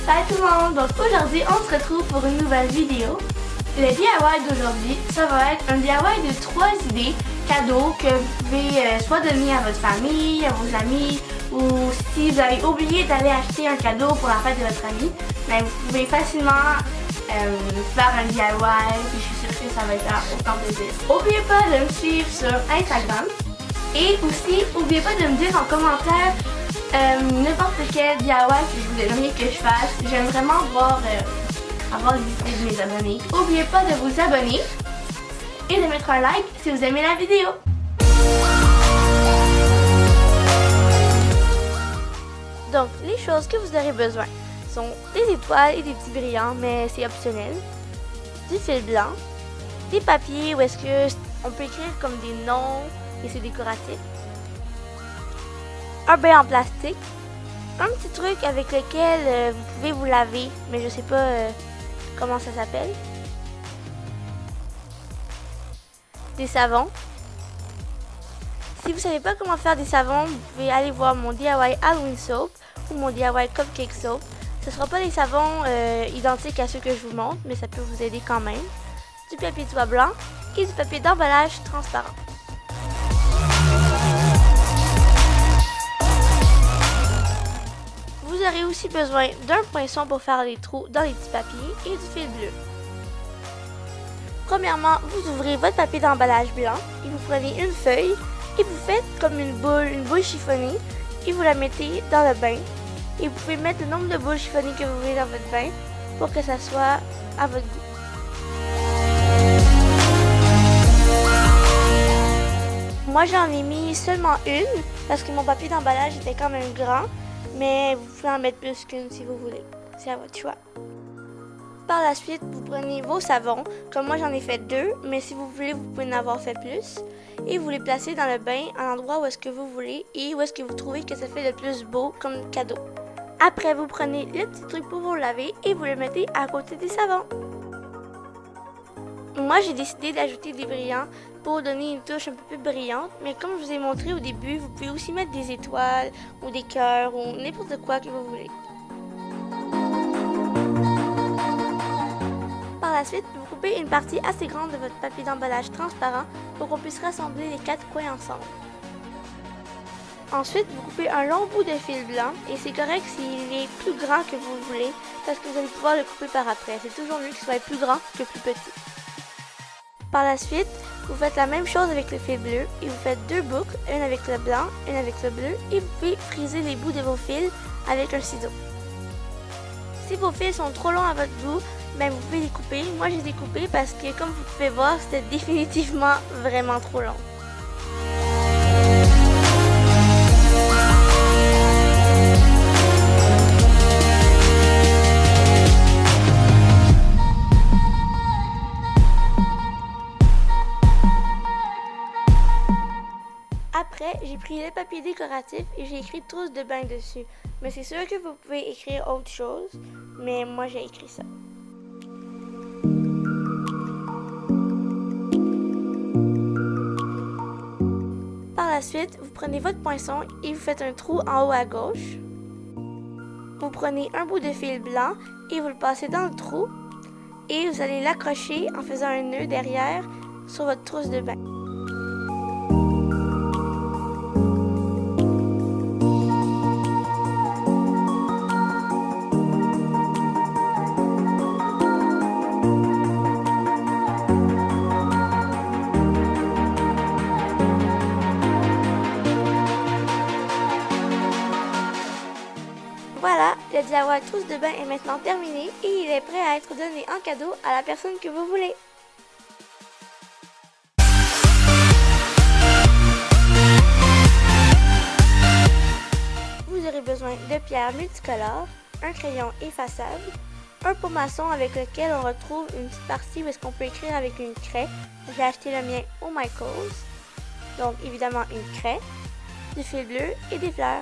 Salut tout le monde! Donc aujourd'hui, on se retrouve pour une nouvelle vidéo. Le DIY d'aujourd'hui, ça va être un DIY de 3 idées cadeaux que vous pouvez soit donner à votre famille, à vos amis, ou si vous avez oublié d'aller acheter un cadeau pour la fête de votre ami, ben, vous pouvez facilement faire un DIY, puis je suis sûre que ça va être autant plaisir. N'oubliez pas de me suivre sur Instagram et aussi, n'oubliez pas de me dire en commentaire n'importe quel DIY que vous aimeriez que je fasse. J'aime vraiment avoir les idées de mes abonnés. N'oubliez pas de vous abonner et de mettre un like si vous aimez la vidéo. Donc, les choses que vous aurez besoin sont des étoiles et des petits brillants, mais c'est optionnel. Du fil blanc, des papiers où est-ce que on peut écrire comme des noms et c'est décoratif. Un bain en plastique, un petit truc avec lequel vous pouvez vous laver, mais je sais pas comment ça s'appelle. Des savons. Si vous savez pas comment faire des savons, vous pouvez aller voir mon DIY Halloween Soap ou mon DIY Cupcake Soap. Ce ne sera pas des savons identiques à ceux que je vous montre, mais ça peut vous aider quand même. Du papier de soie blanc et du papier d'emballage transparent. Vous aurez aussi besoin d'un poinçon pour faire les trous dans les petits papiers et du fil bleu. Premièrement, vous ouvrez votre papier d'emballage blanc et vous prenez une feuille et vous faites comme une boule chiffonnée et vous la mettez dans le bain. Et vous pouvez mettre le nombre de boules chiffonnées que vous voulez dans votre bain pour que ça soit à votre goût. Moi j'en ai mis seulement une parce que mon papier d'emballage était quand même grand, mais vous pouvez en mettre plus qu'une si vous voulez. C'est à votre choix. Par la suite, vous prenez vos savons, comme moi j'en ai fait 2, mais si vous voulez, vous pouvez en avoir fait plus. Et vous les placez dans le bain à l'endroit où est-ce que vous voulez et où est-ce que vous trouvez que ça fait le plus beau comme cadeau. Après, vous prenez le petit truc pour vous laver et vous le mettez à côté des savons. Moi, j'ai décidé d'ajouter des brillants pour donner une touche un peu plus brillante, mais comme je vous ai montré au début, vous pouvez aussi mettre des étoiles ou des cœurs ou n'importe quoi que vous voulez. Par la suite, vous coupez une partie assez grande de votre papier d'emballage transparent pour qu'on puisse rassembler les 4 coins ensemble. Ensuite, vous coupez un long bout de fil blanc et c'est correct s'il est plus grand que vous voulez parce que vous allez pouvoir le couper par après. C'est toujours mieux qu'il soit plus grand que plus petit. Par la suite, vous faites la même chose avec le fil bleu et vous faites 2 boucles, une avec le blanc, une avec le bleu et vous pouvez friser les bouts de vos fils avec un ciseau. Si vos fils sont trop longs à votre goût, ben vous pouvez les couper. Moi, je les ai coupés parce que, comme vous pouvez voir, c'était définitivement vraiment trop long. Après, j'ai pris le papier décoratif et j'ai écrit trousse de bain dessus. Mais c'est sûr que vous pouvez écrire autre chose, mais moi j'ai écrit ça. Par la suite, vous prenez votre poinçon et vous faites un trou en haut à gauche. Vous prenez un bout de fil blanc et vous le passez dans le trou et vous allez l'accrocher en faisant un nœud derrière sur votre trousse de bain. Voilà, le DIY trousse de bain est maintenant terminé et il est prêt à être donné en cadeau à la personne que vous voulez. Vous aurez besoin de pierres multicolores, un crayon effaçable, un pot maçon avec lequel on retrouve une petite partie où est-ce qu'on peut écrire avec une craie. J'ai acheté le mien au Michaels, donc évidemment une craie, du fil bleu et des fleurs.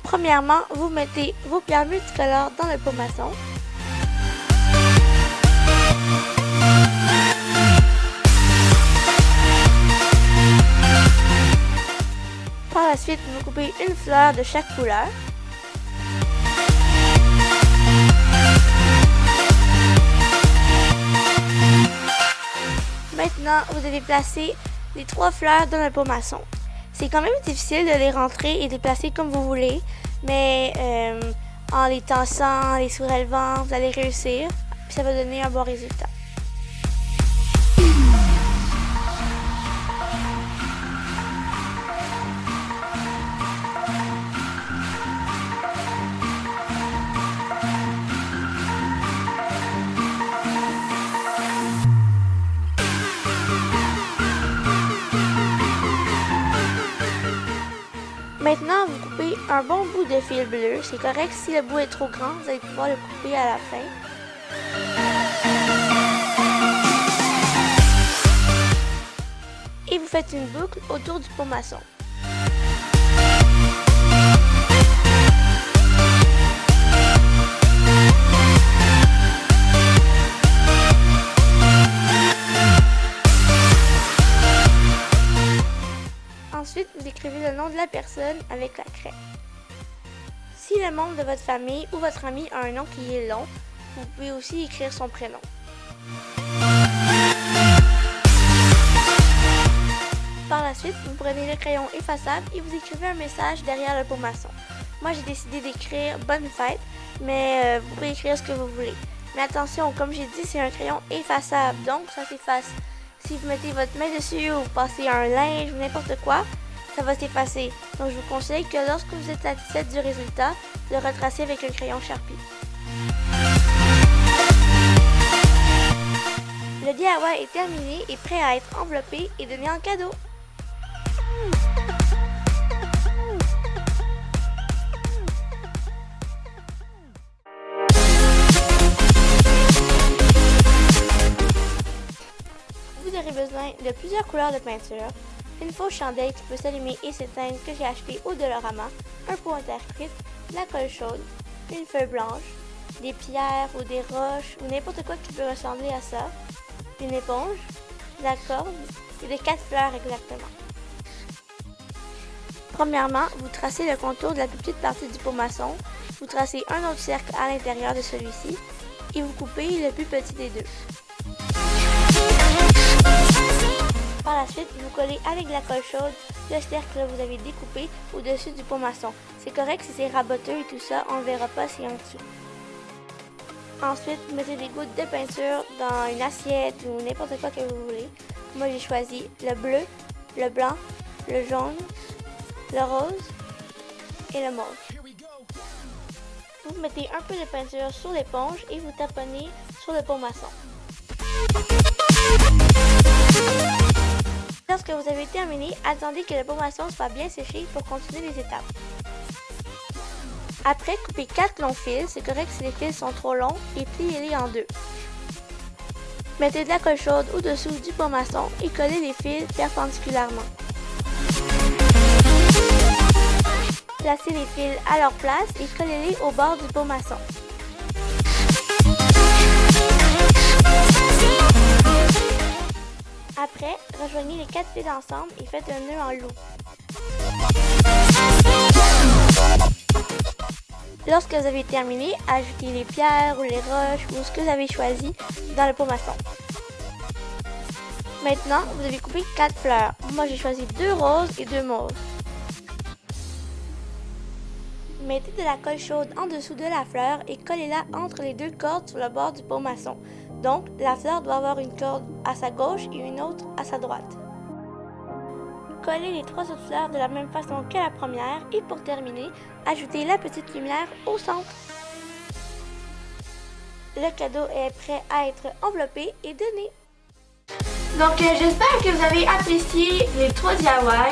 Premièrement, vous mettez vos pierres multicolores dans le pot maçon. Par la suite, vous coupez une fleur de chaque couleur. Maintenant, vous devez placer les 3 fleurs dans le pot maçon. C'est quand même difficile de les rentrer et de les placer comme vous voulez, mais en les tensant, en les surélevant, vous allez réussir, puis ça va donner un bon résultat. Maintenant, vous coupez un bon bout de fil bleu. C'est correct si le bout est trop grand, vous allez pouvoir le couper à la fin. Et vous faites une boucle autour du pot maçon. Ensuite, vous écrivez le nom de la personne avec la craie. Si le membre de votre famille ou votre ami a un nom qui est long, vous pouvez aussi écrire son prénom. Par la suite, vous prenez le crayon effaçable et vous écrivez un message derrière le pot maçon. Moi, j'ai décidé d'écrire « Bonne fête », mais vous pouvez écrire ce que vous voulez. Mais attention, comme j'ai dit, c'est un crayon effaçable, donc ça s'efface. Si vous mettez votre main dessus ou vous passez un linge ou n'importe quoi, ça va s'effacer. Donc je vous conseille que lorsque vous êtes satisfait du résultat, de retracer avec un crayon Sharpie. Le DIY est terminé et prêt à être enveloppé et donné en cadeau. Vous aurez besoin de plusieurs couleurs de peinture, une fausse chandelle qui peut s'allumer et s'éteindre que j'ai acheté au Dollarama, un pot en terre cuite, de la colle chaude, une feuille blanche, des pierres ou des roches ou n'importe quoi qui peut ressembler à ça, une éponge, de la corde et de 4 fleurs exactement. Premièrement, vous tracez le contour de la plus petite partie du pot maçon, vous tracez un autre cercle à l'intérieur de celui-ci et vous coupez le plus petit des deux. Par la suite, vous collez avec de la colle chaude le cercle que vous avez découpé au-dessus du pot maçon. C'est correct si c'est raboteux et tout ça, on ne verra pas si en dessous. Ensuite, vous mettez des gouttes de peinture dans une assiette ou n'importe quoi que vous voulez. Moi, j'ai choisi le bleu, le blanc, le jaune, le rose et le mauve. Vous mettez un peu de peinture sur l'éponge et vous taponnez sur le pot maçon. Lorsque vous avez terminé, attendez que le pot maçon soit bien séché pour continuer les étapes. Après, coupez 4 longs fils, c'est correct si les fils sont trop longs, et pliez-les en deux. Mettez de la colle chaude au-dessous du pot maçon et collez les fils perpendiculairement. Placez les fils à leur place et collez-les au bord du pot maçon. Après, rejoignez les 4 fils ensemble et faites un nœud en loup. Lorsque vous avez terminé, ajoutez les pierres ou les roches ou ce que vous avez choisi dans le pot maçon. Maintenant, vous devez couper 4 fleurs. Moi, j'ai choisi 2 roses et 2 mauves. Mettez de la colle chaude en dessous de la fleur et collez-la entre les 2 cordes sur le bord du pot maçon. Donc, la fleur doit avoir une corde à sa gauche et une autre à sa droite. Collez les 3 autres fleurs de la même façon que la première et pour terminer, ajoutez la petite lumière au centre. Le cadeau est prêt à être enveloppé et donné. Donc, j'espère que vous avez apprécié les 3 DIY.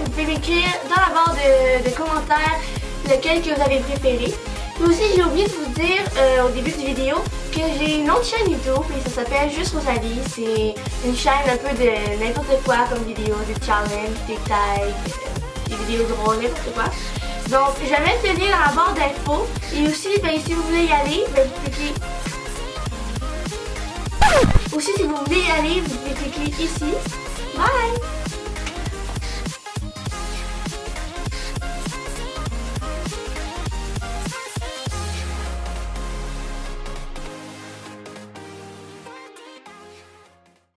Vous pouvez m'écrire dans la barre de commentaires lequel que vous avez préféré. Mais aussi, j'ai oublié de vous dire au début de la vidéo que j'ai une autre chaîne YouTube et ça s'appelle Juste Rosalie. C'est une chaîne un peu de n'importe quoi comme vidéo, des challenges, des tags, des vidéos drôles, n'importe quoi. Donc, je vais mettre le lien dans la barre d'infos. Et aussi, si vous voulez y aller, vous cliquez. Aussi, si vous voulez y aller, vous pouvez cliquer ici. Bye!